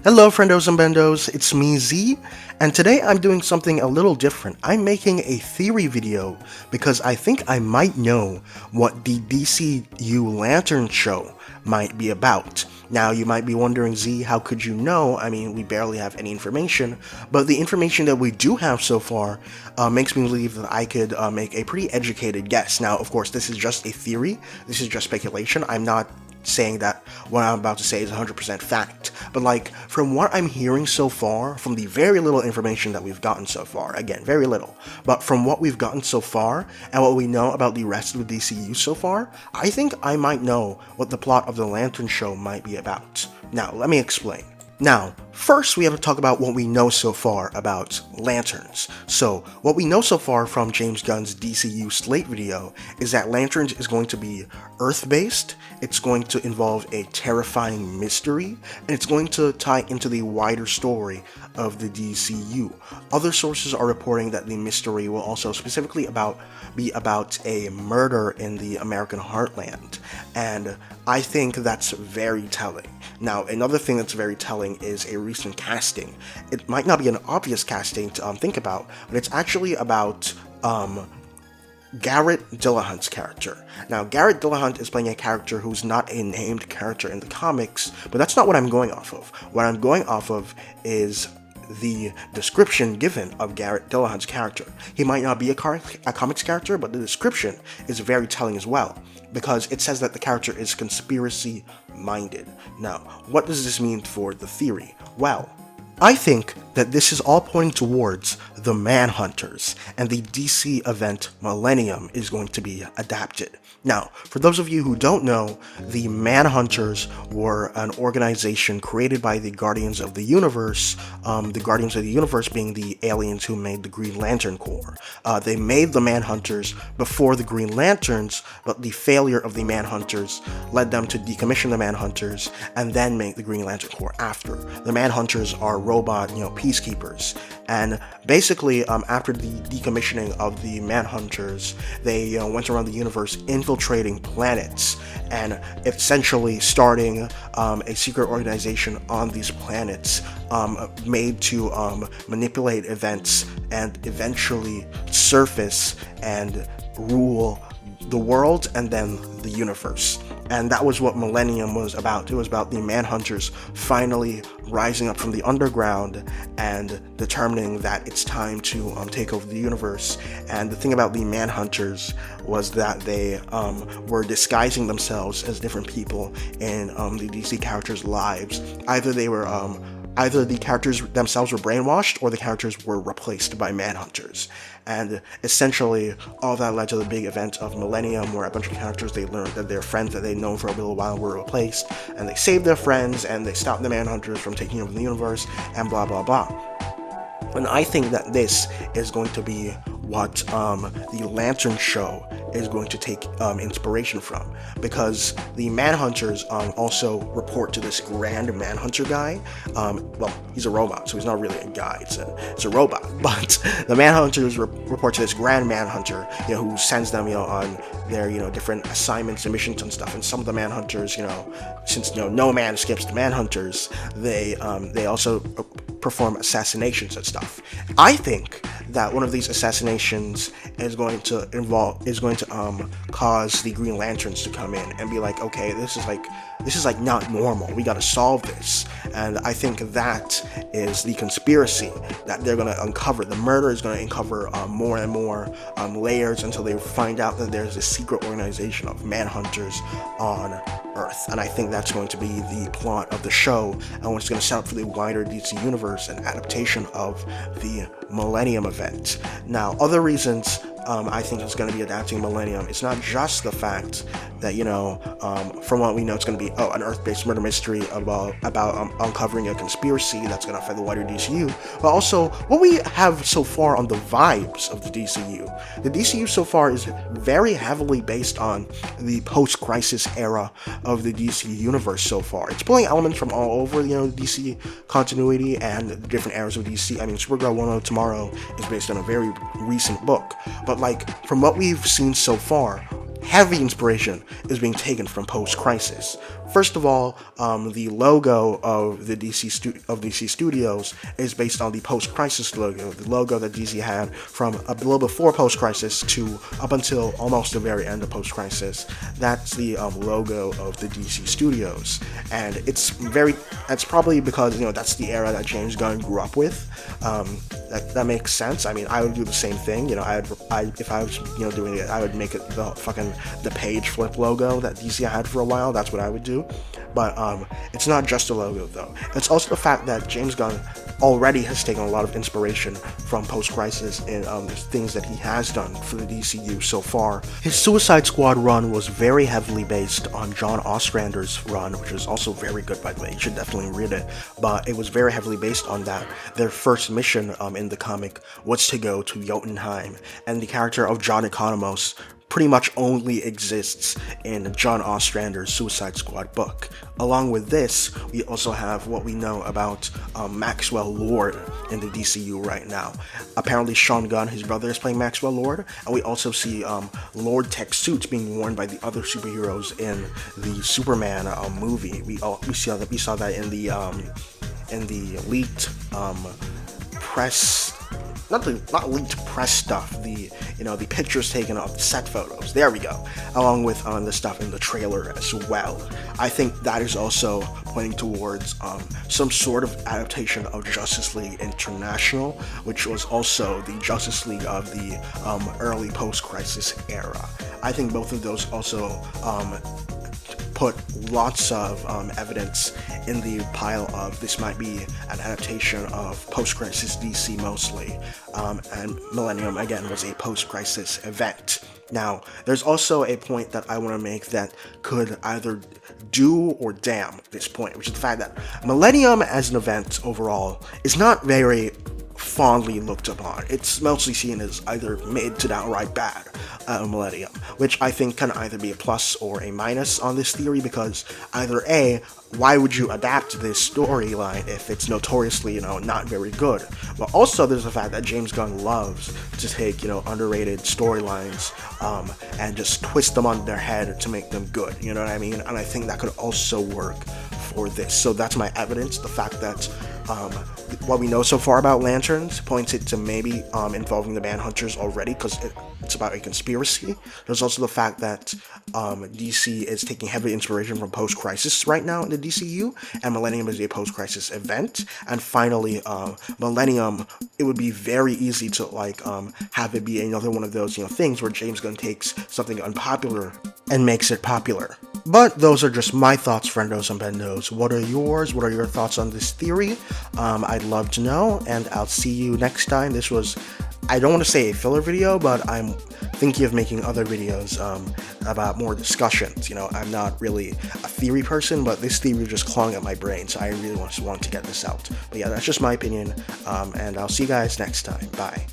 Hello, friendos and bendos, it's me, Z, and today I'm doing something a little different. I'm making a theory video because I think I might know what the DCU Lantern show might be about. Now, you might be wondering, Z, how could you know? I mean, we barely have any information, but the information that we do have so far makes me believe that I could make a pretty educated guess. Now, of course, this is just a theory, this is just speculation. I'm not saying that what I'm about to say is 100% fact, but like, from what I'm hearing so far, from the very little information that we've gotten so far, again, very little, but from what we've gotten so far, and what we know about the rest of the DCU so far, I think I might know what the plot of the Lantern show might be about. Now, let me explain. Now, first we have to talk about what we know so far about Lanterns. So, what we know so far from James Gunn's DCU Slate video is that Lanterns is going to be Earth-based, it's going to involve a terrifying mystery, and it's going to tie into the wider story of the DCU. Other sources are reporting that the mystery will also specifically be about a murder in the American heartland, and I think that's very telling. Now, another thing that's very telling is a recent casting. It might not be an obvious casting to think about, but it's actually about Garrett Dillahunt's character. Now, Garrett Dillahunt is playing a character who's not a named character in the comics, but that's not what I'm going off of. What I'm going off of is the description given of Garrett Dillahunt's character. He might not be a comics character, but the description is very telling as well, because it says that the character is conspiracy-minded. Now, what does this mean for the theory? Well, I think that this is all pointing towards the Manhunters, and the DC event Millennium is going to be adapted. Now, for those of you who don't know, the Manhunters were an organization created by the Guardians of the Universe, the Guardians of the Universe being the aliens who made the Green Lantern Corps. They made the Manhunters before the Green Lanterns, but the failure of the Manhunters led them to decommission the Manhunters and then make the Green Lantern Corps after. The Manhunters are robot, peacekeepers, and basically, after the decommissioning of the Manhunters, they went around the universe infiltrating planets and essentially starting a secret organization on these planets made to manipulate events and eventually surface and rule the world and then the universe. And that was what Millennium was about. It was about the Manhunters finally rising up from the underground and determining that it's time to take over the universe. And the thing about the Manhunters was that they were disguising themselves as different people in the DC characters' lives. Either the characters themselves were brainwashed, or the characters were replaced by Manhunters. And essentially, all that led to the big event of Millennium, where a bunch of characters, they learned that their friends that they'd known for a little while were replaced, and they saved their friends, and they stopped the Manhunters from taking over the universe, and blah blah blah. And I think that this is going to be what the Lantern show is going to take inspiration from, because the Manhunters also report to this Grand Manhunter guy. Well, he's a robot, so he's not really a guy, it's a robot, but the Manhunters report to this Grand Manhunter, who sends them, on their, different assignments and missions and stuff. And some of the Manhunters, since, no man skips the Manhunters, they also perform assassinations and stuff. I think that one of these assassinations is going to cause the Green Lanterns to come in and be like, okay, this is like not normal. We gotta solve this. And I think that is the conspiracy that they're gonna uncover. The murder is gonna uncover more and more layers until they find out that there's a secret organization of Manhunters on Earth. And I think that's going to be the plot of the show, and what's going to set up for the wider DC universe and adaptation of the Millennium event. Now, other reasons I think it's going to be adapting Millennium, it's not just the fact that, from what we know, it's going to be an Earth-based murder mystery about uncovering a conspiracy that's going to affect the wider DCU, but also what we have so far on the vibes of the DCU. The DCU so far is very heavily based on the post-crisis era of the DC universe so far. It's pulling elements from all over, the DC continuity and the different eras of DC. I mean, Supergirl 100 Tomorrow is based on a very recent book, but from what we've seen so far, heavy inspiration is being taken from Post-Crisis. First of all, the logo of the DC Studios is based on the Post-Crisis logo, the logo that DC had from a little before Post-Crisis to up until almost the very end of Post-Crisis. That's the logo of the DC Studios, and it's probably because that's the era that James Gunn grew up with. That makes sense. I mean, I would do the same thing. If I was doing it, I would make it the page flip logo that DC had for a while. That's what I would do. But it's not just a logo though. It's also the fact that James Gunn already has taken a lot of inspiration from Post-Crisis in things that he has done for the DCU so far. His Suicide Squad run was very heavily based on John Ostrander's run, which is also very good, by the way. You should definitely read it. But it was very heavily based on that. Their first mission in the comic was to go to Jotunheim, and the character of John Economos pretty much only exists in John Ostrander's Suicide Squad book. Along with this, we also have what we know about Maxwell Lord in the DCU right now. Apparently Sean Gunn, his brother, is playing Maxwell Lord, and we also see Lord tech suits being worn by the other superheroes in the Superman movie. We saw that in the leaked press. Not leaked press stuff, the pictures taken of the set photos, there we go, along with the stuff in the trailer as well. I think that is also pointing towards some sort of adaptation of Justice League International, which was also the Justice League of the early post-crisis era. I think both of those also put lots of evidence in the pile of this might be an adaptation of post-crisis DC mostly, and Millennium again was a post-crisis event. Now, there's also a point that I want to make that could either do or damn this point, which is the fact that Millennium as an event overall is not very fondly looked upon. It's mostly seen as either mid to downright bad Millennium, which I think can either be a plus or a minus on this theory, because either A, why would you adapt this storyline if it's notoriously, not very good? But also there's the fact that James Gunn loves to take, underrated storylines and just twist them on their head to make them good, you know what I mean? And I think that could also work for this. So that's my evidence, the fact that what we know so far about Lanterns points it to maybe involving the Manhunters already, because it's about a conspiracy. There's also the fact that DC is taking heavy inspiration from Post-Crisis right now in the DCU, and Millennium is a Post-Crisis event. And finally, Millennium, it would be very easy to have it be another one of those things where James Gunn takes something unpopular and makes it popular. But those are just my thoughts, friendos and bendos. What are yours? What are your thoughts on this theory? I'd love to know, and I'll see you next time. This was, I don't want to say a filler video, but I'm thinking of making other videos about more discussions. I'm not really a theory person, but this theory is just clawing at my brain, so I really want to get this out. But yeah, that's just my opinion, and I'll see you guys next time. Bye.